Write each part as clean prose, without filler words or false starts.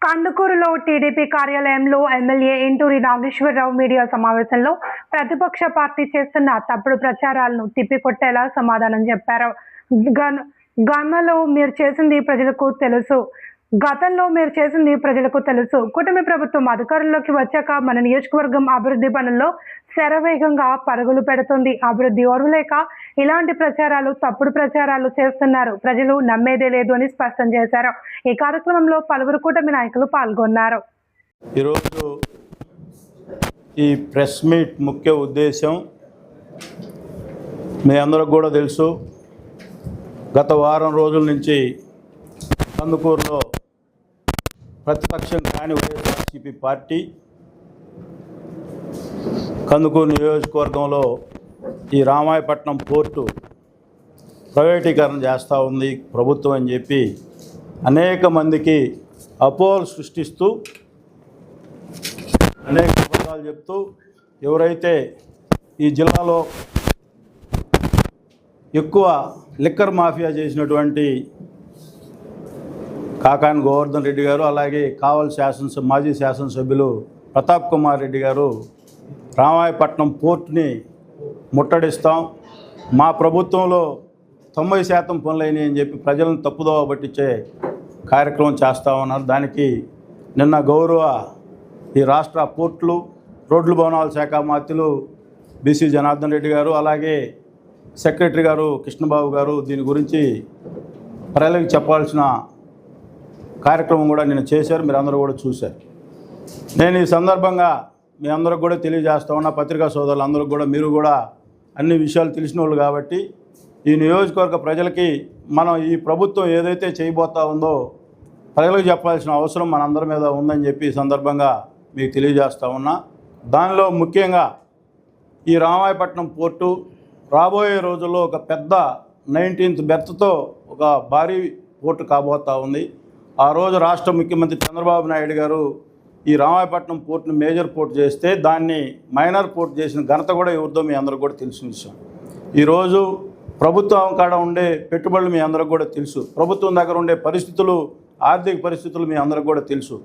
కందుకూరులో TDP కార్యాలయంలో MLA Inturi Nageswararao media సమావేశంలో ప్రతిపక్ష పార్టీ చేస్తున్న తప్పుడు ప్రచారాలను తిప్పికొట్టేలా సమాధానం చెప్పారు. గతంలో మీరు చేసింది ప్రజలకు తెలుసు. కూటమి ప్రభుత్వం అధికారంలోకి వచ్చాక మన నియోజకవర్గం అభివృద్ధి పనుల్లో శరవేగంగా పరుగులు పెడుతుంది. అభివృద్ధి ఓర్వలేక ఇలాంటి ప్రచారాలు, తప్పుడు ప్రచారాలు చేస్తున్నారు. ప్రజలు నమ్మేదే లేదు అని స్పష్టం చేశారు. ఈ కార్యక్రమంలో పలువురు కూటమి నాయకులు పాల్గొన్నారు. ఈరోజు ఈ ప్రెస్ మీట్ ముఖ్య ఉద్దేశం మీ అందరికి కూడా తెలుసు. గత వారం రోజుల నుంచి కందుకూరులో ప్రతిపక్షం కాని వైఎస్ఆర్సీపీ పార్టీ కందుకూరు నియోజకవర్గంలో ఈ రామాయపట్నం పోర్టు ప్రైవేటీకరణ చేస్తూ ఉంది ప్రభుత్వం అని చెప్పి అనేక మందికి అపోహలు సృష్టిస్తూ అనేక అబద్ధాలు చెప్తూ ఎవరైతే ఈ జిల్లాలో ఎక్కువ లిక్కర్ మాఫియా చేసినటువంటి కాకాని గోవర్ధన్ రెడ్డి గారు, అలాగే కావలి మాజీ శాసనసభ్యులు ప్రతాప్ కుమార్ రెడ్డి గారు రామాయపట్నం పోర్టుని ముట్టడిస్తాం, మా ప్రభుత్వంలో 90% పనులైనాయి అని చెప్పి ప్రజలను తప్పుదోవ పట్టించే కార్యక్రమం చేస్తామన్నారు. దానికి నిన్న గౌరవ ఈ రాష్ట్ర పోర్టులు రోడ్లు భవనాల శాఖ మంత్రులు బీసీ జనార్దన్ రెడ్డి గారు, అలాగే సెక్రటరీ గారు కృష్ణబాబు గారు దీని గురించి ప్రజలకు చెప్పాల్సిన కార్యక్రమం కూడా నేను చేశారు. మీరు అందరూ కూడా చూశారు. నేను ఈ సందర్భంగా మీ అందరికి కూడా తెలియజేస్తా ఉన్నా, పత్రికా సోదరులందరూ కూడా, మీరు కూడా అన్ని విషయాలు తెలిసిన వాళ్ళు కాబట్టి ఈ నియోజకవర్గ ప్రజలకి మనం ఈ ప్రభుత్వం ఏదైతే చేయబోతా ఉందో ప్రజలకు చెప్పాల్సిన అవసరం మనందరి మీద ఉందని చెప్పి ఈ సందర్భంగా మీకు తెలియజేస్తా ఉన్నా. దానిలో ముఖ్యంగా ఈ రామాయపట్నం పోర్టు రాబోయే రోజుల్లో ఒక పెద్ద 19th బెర్త్తో ఒక భారీ పోర్టు కాబోతూ ఉంది. ఆ రోజు రాష్ట్ర ముఖ్యమంత్రి చంద్రబాబు నాయుడు గారు ఈ రామాయపట్నం పోర్టును మేజర్ పోర్టు చేస్తే దాన్ని మైనర్ పోర్టు చేసిన ఘనత కూడా ఎవరిదో మీ అందరికి కూడా తెలిసిన విషయం. ఈరోజు ప్రభుత్వం కాడ ఉండే పెట్టుబడులు మీ అందరికి కూడా తెలుసు. ప్రభుత్వం దగ్గర ఉండే పరిస్థితులు, ఆర్థిక పరిస్థితులు మీ అందరికి కూడా తెలుసు.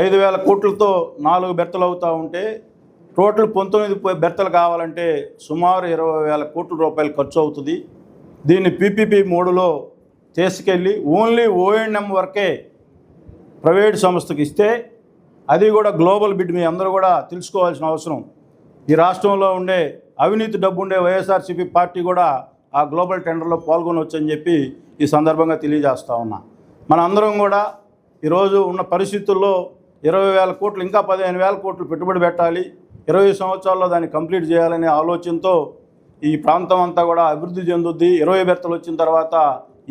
5,000 కోట్లతో 4 బెర్తలు అవుతూ ఉంటే టోటల్ 19 బెర్తలు కావాలంటే సుమారు 20,000 కోట్ల రూపాయలు ఖర్చు అవుతుంది. దీన్ని పీపీపీ మోడులో తీసుకెళ్ళి ఓన్లీ ఓఎన్ఎం వరకే ప్రైవేట్ సంస్థకి ఇస్తే, అది కూడా గ్లోబల్ బిడ్ మీ అందరూ కూడా తెలుసుకోవాల్సిన అవసరం. ఈ రాష్ట్రంలో ఉండే అవినీతి డబ్బు ఉండే వైఎస్ఆర్సీపీ పార్టీ కూడా ఆ గ్లోబల్ టెండర్లో పాల్గొనవచ్చని చెప్పి ఈ సందర్భంగా తెలియజేస్తూ ఉన్నా. మన అందరం కూడా ఈరోజు ఉన్న పరిస్థితుల్లో 20,000 కోట్లు ఇంకా 15,000 కోట్లు పెట్టుబడి పెట్టాలి, 20 సంవత్సరాల్లో దాన్ని కంప్లీట్ చేయాలనే ఆలోచనతో ఈ ప్రాంతం అంతా కూడా అభివృద్ధి చెందుద్ది. 20 బెర్తలు వచ్చిన తర్వాత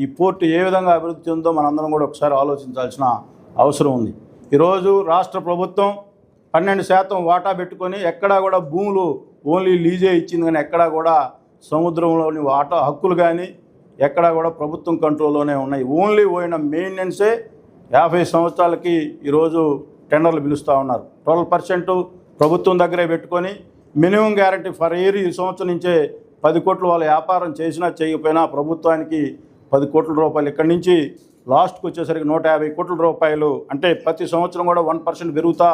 ఈ పోర్టు ఏ విధంగా అభివృద్ధి చెందుతుందో మనందరం కూడా ఒకసారి ఆలోచించాల్సిన అవసరం ఉంది. ఈరోజు రాష్ట్ర ప్రభుత్వం 12% వాటా పెట్టుకొని ఎక్కడా కూడా భూములు ఓన్లీ లీజే ఇచ్చింది, కానీ ఎక్కడా కూడా సముద్రంలోని వాటా హక్కులు కానీ ఎక్కడా కూడా ప్రభుత్వం కంట్రోల్లోనే ఉన్నాయి. ఓన్లీ పోయిన మెయింటెనెన్సే 50 సంవత్సరాలకి ఈరోజు టెండర్లు పిలుస్తూ ఉన్నారు. 12% ప్రభుత్వం దగ్గరే పెట్టుకొని మినిమం గ్యారంటీ ఫర్ ఇయర్ ఈ సంవత్సరం నుంచే 10 కోట్లు వాళ్ళ వ్యాపారం చేసినా చేయకపోయినా ప్రభుత్వానికి 10 కోట్ల రూపాయలు, ఇక్కడి నుంచి లాస్ట్కి వచ్చేసరికి 150 కోట్ల రూపాయలు, అంటే ప్రతి సంవత్సరం కూడా 1% పెరుగుతా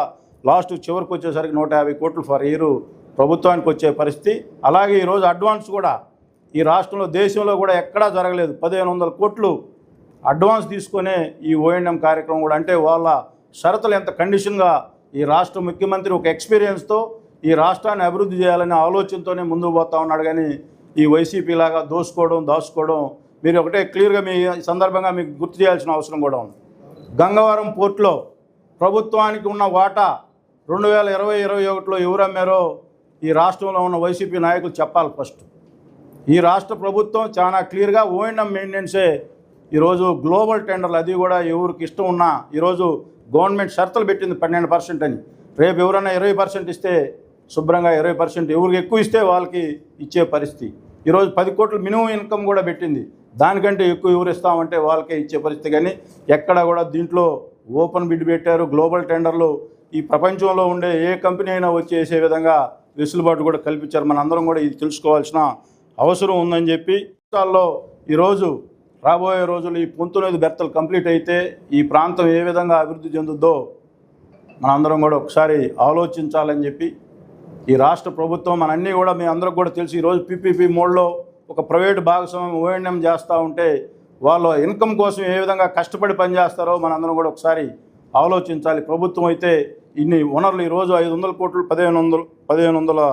లాస్ట్ చివరికి వచ్చేసరికి 150 కోట్లు ఫర్ ఇయర్ ప్రభుత్వానికి వచ్చే పరిస్థితి. అలాగే ఈరోజు అడ్వాన్స్ కూడా ఈ రాష్ట్రంలో, దేశంలో కూడా ఎక్కడా జరగలేదు. 1,500 కోట్లు అడ్వాన్స్ తీసుకునే ఈ ఓఎన్ఎం కార్యక్రమం కూడా, అంటే వాళ్ళ షరతులు ఎంత కండిషన్గా ఈ రాష్ట్ర ముఖ్యమంత్రి ఒక ఎక్స్పీరియన్స్తో ఈ రాష్ట్రాన్ని అభివృద్ధి చేయాలనే ఆలోచనతోనే ముందుకు పోతా ఉన్నాడు. కానీ ఈ వైసీపీ లాగా దాచుకోవడం మీరు ఒకటే క్లియర్గా మీ సందర్భంగా మీకు గుర్తు చేయాల్సిన అవసరం కూడా ఉంది. గంగవరం పోర్టులో ప్రభుత్వానికి ఉన్న వాటా 2020-21లో ఎవరు అమ్మారో ఈ రాష్ట్రంలో ఉన్న వైసీపీ నాయకులు చెప్పాలి. ఫస్ట్ ఈ రాష్ట్ర ప్రభుత్వం చాలా క్లియర్గా ఓఎన్ఎం మెయింటెనెన్సే ఈరోజు గ్లోబల్ టెండర్లు, అది కూడా ఎవరికి ఇష్టం ఉన్నా ఈరోజు గవర్నమెంట్ షరతులు పెట్టింది 12% అని. రేపు ఎవరైనా 20% ఇస్తే శుభ్రంగా 20%, ఎవరికి ఎక్కువ ఇస్తే వాళ్ళకి ఇచ్చే పరిస్థితి. ఈరోజు 10 కోట్ల మినిమం ఇన్కమ్ కూడా పెట్టింది. దానికంటే ఎక్కువ ఎవరు ఇస్తామంటే వాళ్ళకే ఇచ్చే పరిస్థితి. కానీ ఎక్కడ కూడా దీంట్లో ఓపెన్ బిడ్ పెట్టారు, గ్లోబల్ టెండర్లు ఈ ప్రపంచంలో ఉండే ఏ కంపెనీ అయినా వచ్చి వేసే విధంగా వెసులుబాటు కూడా కల్పించారు. మన అందరం కూడా ఇది తెలుసుకోవాల్సిన అవసరం ఉందని చెప్పి రాష్ట్రాల్లో ఈరోజు రాబోయే రోజులు ఈ 19 బెర్తలు కంప్లీట్ అయితే ఈ ప్రాంతం ఏ విధంగా అభివృద్ధి చెందుద్దో మనందరం కూడా ఒకసారి ఆలోచించాలని చెప్పి ఈ రాష్ట్ర ప్రభుత్వం మనన్నీ కూడా మీ అందరికి కూడా తెలిసి ఈరోజు పీపీపీ మోడ్లో ఒక ప్రైవేటు భాగస్వామ్యం ఓఎన్ఎం చేస్తూ ఉంటే వాళ్ళ ఇన్కమ్ కోసం ఏ విధంగా కష్టపడి పనిచేస్తారో మనందరం కూడా ఒకసారి ఆలోచించాలి. ప్రభుత్వం అయితే ఇన్ని వనరులు ఈరోజు 500 కోట్లు 1500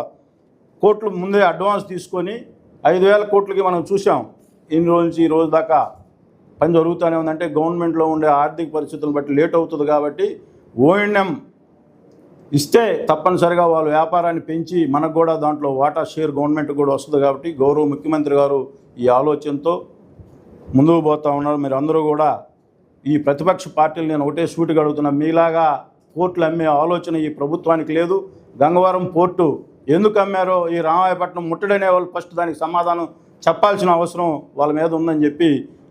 కోట్లు ముందే అడ్వాన్స్ తీసుకొని 5000 కోట్లకి మనం చూసాం. ఇన్ని రోజు నుంచి ఈ రోజు దాకా పని జరుగుతూనే ఉందంటే గవర్నమెంట్లో ఉండే ఆర్థిక పరిస్థితులను బట్టి లేట్ అవుతుంది. కాబట్టి ఓఎన్ఎం ఇస్తే తప్పనిసరిగా వాళ్ళు వ్యాపారాన్ని పెంచి మనకు కూడా దాంట్లో వాటా షేర్ గవర్నమెంట్ కూడా వస్తుంది. కాబట్టి గౌరవ ముఖ్యమంత్రి గారు ఈ ఆలోచనతో ముందుకు పోతూ ఉన్నారు. మీరు అందరూ కూడా ఈ ప్రతిపక్ష పార్టీలు నేను ఒకటే సూటిగా అడుగుతున్నా, మీలాగా పోర్టులు అమ్మే ఆలోచన ఈ ప్రభుత్వానికి లేదు. గంగవరం పోర్టు ఎందుకు అమ్మారో ఈ రామాయపట్నం ముట్టడనే వాళ్ళు ఫస్ట్ దానికి సమాధానం చెప్పాల్సిన అవసరం వాళ్ళ మీద ఉందని చెప్పి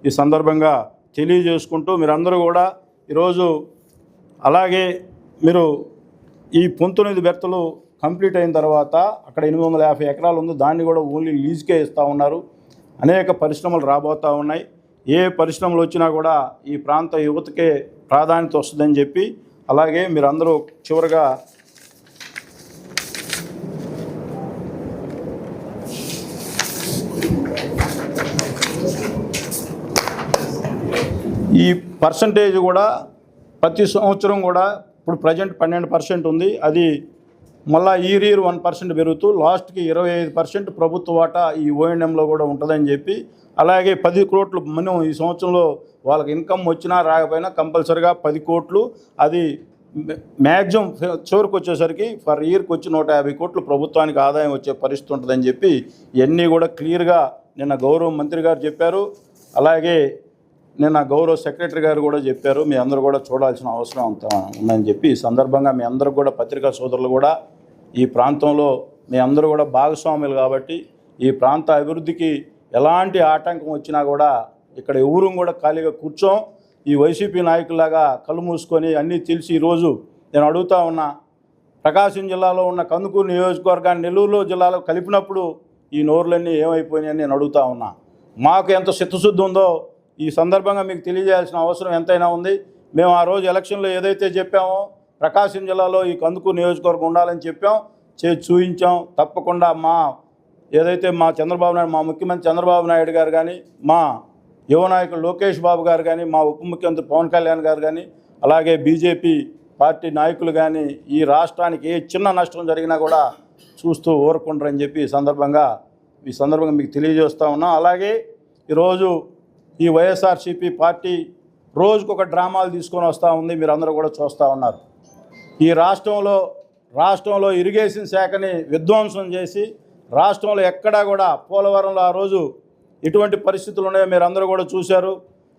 ఈ సందర్భంగా తెలియజేసుకుంటూ మీరందరూ కూడా ఈరోజు అలాగే మీరు ఈ 19 బెర్తలు కంప్లీట్ అయిన తర్వాత అక్కడ 850 ఎకరాలు ఉంది, దాన్ని కూడా ఓన్లీ లీజుకే ఇస్తూ ఉన్నారు. అనేక పరిశ్రమలు రాబోతూ ఉన్నాయి. ఏ పరిశ్రమలు వచ్చినా కూడా ఈ ప్రాంత యువతకే ప్రాధాన్యత వస్తుందని చెప్పి అలాగే మీరందరూ చివరిగా ఈ పర్సంటేజ్ కూడా ప్రతి సంవత్సరం కూడా ఇప్పుడు ప్రజెంట్ 12% ఉంది. అది మళ్ళీ ఇయర్ 1% పెరుగుతూ లాస్ట్కి 25% ప్రభుత్వ వాటా ఈ ఓఎన్ఎంలో కూడా ఉంటుందని చెప్పి అలాగే 10 కోట్లు మినిమం ఈ సంవత్సరంలో వాళ్ళకి ఇన్కమ్ వచ్చినా రాకపోయినా కంపల్సరిగా 10 కోట్లు అది మ్యాక్సిమం చివరికి వచ్చేసరికి ఫర్ ఇయర్కి వచ్చి 150 కోట్లు ప్రభుత్వానికి ఆదాయం వచ్చే పరిస్థితి ఉంటుందని చెప్పి ఇవన్నీ కూడా క్లియర్గా నిన్న గౌరవ మంత్రి గారు చెప్పారు. అలాగే నిన్న గౌరవ సెక్రటరీ గారు కూడా చెప్పారు. మీ అందరూ కూడా చూడాల్సిన అవసరం అంత ఉందని చెప్పి ఈ సందర్భంగా మీ అందరూ కూడా పత్రికా సోదరులు కూడా ఈ ప్రాంతంలో మీ అందరూ కూడా భాగస్వాములు కాబట్టి ఈ ప్రాంత అభివృద్ధికి ఎలాంటి ఆటంకం వచ్చినా కూడా ఇక్కడ ఎవరూ కూడా ఖాళీగా కూర్చోం. ఈ వైసీపీ నాయకులాగా కళ్ళు మూసుకొని అన్నీ తెలిసి ఈరోజు నేను అడుగుతా ఉన్నా, ప్రకాశం జిల్లాలో ఉన్న కందుకూరు నియోజకవర్గాన్ని నెల్లూరు జిల్లాలో కలిపినప్పుడు ఈ నోర్లన్నీ ఏమైపోయినాయని నేను అడుగుతా ఉన్నా. మాకు ఎంత చిత్తశుద్ధి ఉందో ఈ సందర్భంగా మీకు తెలియజేయాల్సిన అవసరం ఎంతైనా ఉంది. మేము ఆ రోజు ఎలక్షన్లో ఏదైతే చెప్పామో ప్రకాశం జిల్లాలో ఈ కందుకూరు నియోజకవర్గం ఉండాలని చెప్పాం, చూపించాం. తప్పకుండా ఏదైతే మా చంద్రబాబు నాయుడు, మా ముఖ్యమంత్రి చంద్రబాబు నాయుడు గారు కానీ, మా యువ నాయకులు లోకేష్ బాబు గారు కానీ, మా ఉప ముఖ్యమంత్రి పవన్ కళ్యాణ్ గారు కానీ, అలాగే బీజేపీ పార్టీ నాయకులు కానీ ఈ రాష్ట్రానికి ఏ చిన్న నష్టం జరిగినా కూడా చూస్తూ ఊరుకుంటారని చెప్పి ఈ సందర్భంగా మీకు తెలియజేస్తూ ఉన్నాం. అలాగే ఈరోజు ఈ వైఎస్ఆర్సీపీ పార్టీ రోజుకొక డ్రామాలు తీసుకొని వస్తూ ఉంది. మీరు అందరూ కూడా చూస్తూ ఉన్నారు. ఈ రాష్ట్రంలో ఇరిగేషన్ శాఖని విధ్వంసం చేసి రాష్ట్రంలో ఎక్కడా కూడా పోలవరంలో ఆ రోజు ఎటువంటి పరిస్థితులు ఉన్నాయో మీరు అందరూ కూడా చూశారు.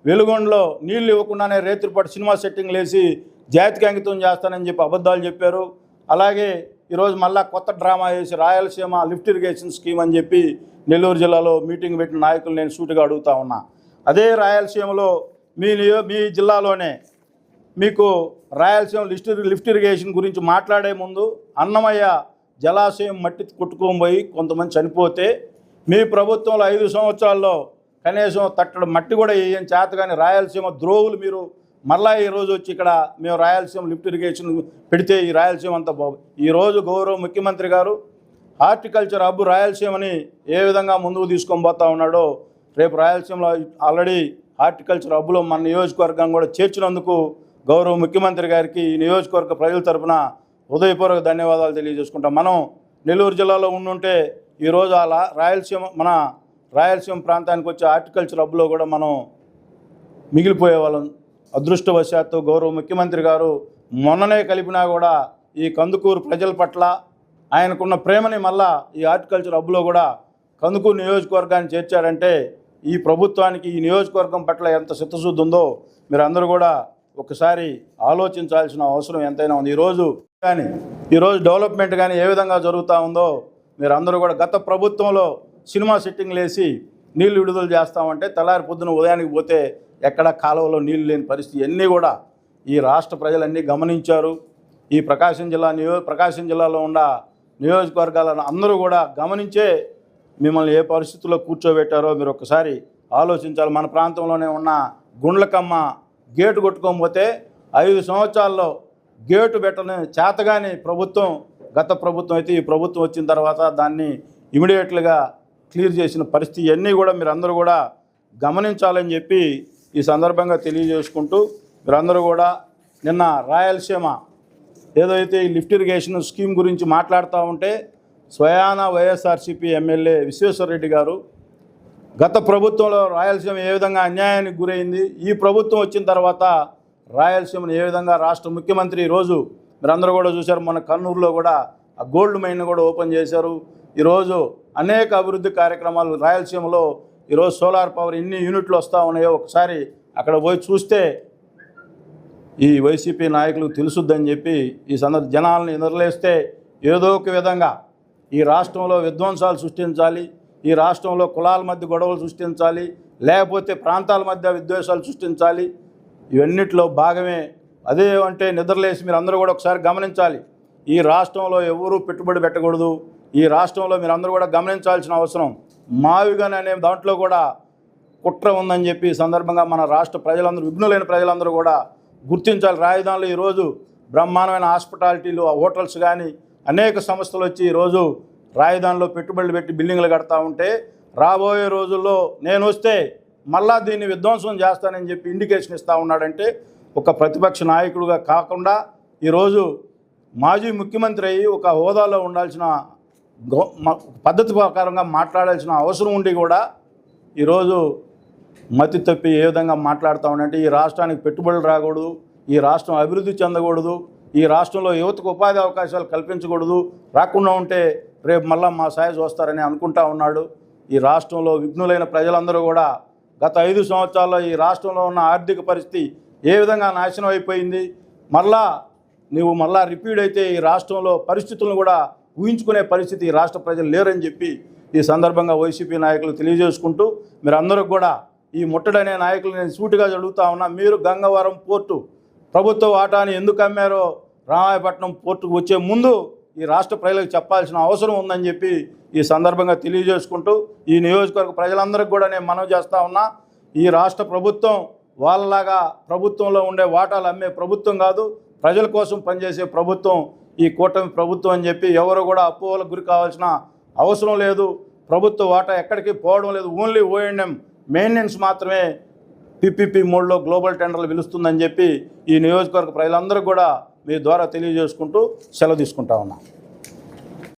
వెలుగొండలో నీళ్లు ఇవ్వకుండానే రేత్రిపాటు సినిమా సెట్టింగ్లు వేసి జాతికి అంకితం చేస్తానని చెప్పి అబద్ధాలు చెప్పారు. అలాగే ఈరోజు మళ్ళా కొత్త డ్రామా వేసి రాయలసీమ లిఫ్ట్ ఇరిగేషన్ స్కీమ్ అని చెప్పి నెల్లూరు జిల్లాలో మీటింగ్ పెట్టిన నాయకులు నేను సూటిగా అడుగుతా ఉన్నా. అదే రాయలసీమలో మీ జిల్లాలోనే మీకు రాయలసీమ లిఫ్ట్ ఇరిగేషన్ గురించి మాట్లాడే ముందు అన్నమయ్య జలాశయం మట్టి కొట్టుకొని పోయి కొంతమంది చనిపోతే మీ ప్రభుత్వంలో 5 సంవత్సరాల్లో కనీసం తట్టడం మట్టి కూడా వేయని చేత కానీ రాయలసీమ ద్రోవులు మీరు మళ్ళా ఈరోజు వచ్చి ఇక్కడ మేము రాయలసీమ లిఫ్ట్ ఇరిగేషన్ పెడితే ఈ రాయలసీమ అంతా ఈరోజు గౌరవ ముఖ్యమంత్రి గారు హార్టికల్చర్ హబ్ రాయలసీమని ఏ విధంగా ముందుకు తీసుకొని పోతా ఉన్నాడో రేపు రాయలసీమలో ఆల్రెడీ హార్టికల్చర్ హబ్లో మన నియోజకవర్గం కూడా చేర్చినందుకు గౌరవ ముఖ్యమంత్రి గారికి ఈ నియోజకవర్గ ప్రజల తరఫున హృదయపూర్వక ధన్యవాదాలు తెలియజేసుకుంటాం. మనం నెల్లూరు జిల్లాలో ఉండుంటే ఈరోజు అలా మన రాయలసీమ ప్రాంతానికి వచ్చే హార్టికల్చర్ హబ్లో కూడా మనం మిగిలిపోయే వాళ్ళం. అదృష్టవశాత్తు గౌరవ ముఖ్యమంత్రి గారు మొన్ననే కలిపినా కూడా ఈ కందుకూరు ప్రజల పట్ల ఆయనకున్న ప్రేమని మళ్ళా ఈ హార్టికల్చర్ హబ్లో కూడా కందుకూరు నియోజకవర్గాన్ని చేర్చారంటే ఈ ప్రభుత్వానికి ఈ నియోజకవర్గం పట్ల ఎంత చిత్తశుద్ధి ఉందో మీరు అందరూ కూడా ఒకసారి ఆలోచించాల్సిన అవసరం ఎంతైనా ఉంది. ఈరోజు డెవలప్మెంట్ కానీ ఏ విధంగా జరుగుతూ ఉందో మీరు అందరూ కూడా గత ప్రభుత్వంలో సినిమా సెట్టింగ్లు వేసి నీళ్లు విడుదల చేస్తామంటే తెల్లారి పొద్దున ఉదయానికి పోతే ఎక్కడ కాలువలో నీళ్లు లేని పరిస్థితి అన్నీ కూడా ఈ రాష్ట్ర ప్రజలన్నీ గమనించారు. ఈ ప్రకాశం జిల్లాలో ఉన్న నియోజకవర్గాలను అందరూ కూడా గమనించే మిమ్మల్ని ఏ పరిస్థితుల్లో కూర్చోబెట్టారో మీరు ఒకసారి ఆలోచించాలి. మన ప్రాంతంలోనే ఉన్న గుండ్లకమ్మ గేటు కొట్టుకోకపోతే 5 సంవత్సరాల్లో గేటు పెట్టని చేతగాని ప్రభుత్వం గత ప్రభుత్వం అయితే, ఈ ప్రభుత్వం వచ్చిన తర్వాత దాన్ని ఇమీడియట్లుగా క్లియర్ చేసిన పరిస్థితి ఇవన్నీ కూడా మీరందరూ కూడా గమనించాలని చెప్పి ఈ సందర్భంగా తెలియజేసుకుంటూ, మీరందరూ కూడా నిన్న రాయలసీమ ఏదైతే ఈ లిఫ్ట్ ఇరిగేషన్ స్కీమ్ గురించి మాట్లాడుతూ ఉంటే స్వయాన వైఎస్ఆర్సీపీ ఎమ్మెల్యే విశ్వేశ్వరరెడ్డి గారు గత ప్రభుత్వంలో రాయలసీమ ఏ విధంగా అన్యాయానికి గురైంది, ఈ ప్రభుత్వం వచ్చిన తర్వాత రాయలసీమను ఏ విధంగా రాష్ట్ర ముఖ్యమంత్రి ఈరోజు మీరందరూ కూడా చూశారు, మన కర్నూలులో కూడా ఆ గోల్డ్ మైన్ కూడా ఓపెన్ చేశారు. ఈరోజు అనేక అభివృద్ధి కార్యక్రమాలు రాయలసీమలో ఈరోజు సోలార్ పవర్ ఎన్ని యూనిట్లు వస్తూ ఉన్నాయో ఒకసారి అక్కడ పోయి చూస్తే ఈ వైసీపీ నాయకులకు తెలుసుద్దని చెప్పి ఈ జనాలను ఎదురులేస్తే ఏదో ఒక విధంగా ఈ రాష్ట్రంలో విధ్వంసాలు సృష్టించాలి, ఈ రాష్ట్రంలో కులాల మధ్య గొడవలు సృష్టించాలి, లేకపోతే ప్రాంతాల మధ్య విద్వేషాలు సృష్టించాలి. ఇవన్నిట్లో భాగమే. అదే అంటే నిద్రలేసి మీరు అందరూ కూడా ఒకసారి గమనించాలి. ఈ రాష్ట్రంలో ఎవరూ పెట్టుబడి పెట్టకూడదు. ఈ రాష్ట్రంలో మీరు అందరూ కూడా గమనించాల్సిన అవసరం మావిగన్ అనే దాంట్లో కూడా కుట్ర ఉందని చెప్పి ఈ సందర్భంగా మన రాష్ట్ర ప్రజలందరూ, విఘ్నులైన ప్రజలందరూ కూడా గుర్తించాలి. రాజధానిలో ఈరోజు బ్రహ్మాండమైన హాస్పిటాలిటీలు, హోటల్స్ కానీ అనేక సంస్థలు వచ్చి ఈరోజు రాజధానిలో పెట్టుబడులు పెట్టి బిల్డింగ్లు కడతా ఉంటే రాబోయే రోజుల్లో నేను వస్తే మళ్ళా దీన్ని విధ్వంసం చేస్తానని చెప్పి ఇండికేషన్ ఇస్తూ ఉన్నాడంటే ఒక ప్రతిపక్ష నాయకుడిగా కాకుండా ఈరోజు మాజీ ముఖ్యమంత్రి అయ్యి ఒక హోదాలో ఉండాల్సిన పద్ధతి ప్రకారంగా మాట్లాడాల్సిన అవసరం ఉండి కూడా ఈరోజు మతి తప్పి ఏ విధంగా మాట్లాడుతూ ఉండంటే ఈ రాష్ట్రానికి పెట్టుబడులు రాకూడదు, ఈ రాష్ట్రం అభివృద్ధి చెందకూడదు, ఈ రాష్ట్రంలో యువతకు ఉపాధి అవకాశాలు కల్పించకూడదు, రాకుండా ఉంటే రేపు మళ్ళా మా సాయం వస్తారని అనుకుంటా ఉన్నాడు. ఈ రాష్ట్రంలో విఘ్నులైన ప్రజలందరూ కూడా గత 5 సంవత్సరాల్లో ఈ రాష్ట్రంలో ఉన్న ఆర్థిక పరిస్థితి ఏ విధంగా నాశనం అయిపోయింది, మళ్ళా రిపీట్ అయితే ఈ రాష్ట్రంలో పరిస్థితులను కూడా ఊహించుకునే పరిస్థితి ఈ రాష్ట్ర ప్రజలు లేరని చెప్పి ఈ సందర్భంగా వైసీపీ నాయకులు తెలియజేసుకుంటూ, మీరందరూ కూడా ఈ ముట్టడనే నాయకులు నేను సూటిగా అడుగుతా ఉన్నా, మీరు గంగవరం పోర్టు ప్రభుత్వ వాటాని ఎందుకు అమ్మారో రామాయపట్నం పోర్టుకు వచ్చే ముందు ఈ రాష్ట్ర ప్రజలకు చెప్పాల్సిన అవసరం ఉందని చెప్పి ఈ సందర్భంగా తెలియజేసుకుంటూ, ఈ నియోజకవర్గ ప్రజలందరికీ కూడా నేను మనవి చేస్తూ ఉన్నా, ఈ రాష్ట్ర ప్రభుత్వం వాళ్ళలాగా ప్రభుత్వంలో ఉండే వాటాలు అమ్మే ప్రభుత్వం కాదు, ప్రజల కోసం పనిచేసే ప్రభుత్వం ఈ కూటమి ప్రభుత్వం అని చెప్పి ఎవరు కూడా అపోహలకు గురి కావాల్సిన అవసరం లేదు. ప్రభుత్వ వాటా ఎక్కడికి పోవడం లేదు, ఓన్లీ O&M మెయింటెనెన్స్ మాత్రమే PPP మోడ్లో గ్లోబల్ టెండర్లు పిలుస్తుందని చెప్పి ఈ నియోజకవర్గ ప్రజలందరూ కూడా మీ ద్వారా తెలియజేసుకుంటూ సెలవు తీసుకుంటా ఉన్నా.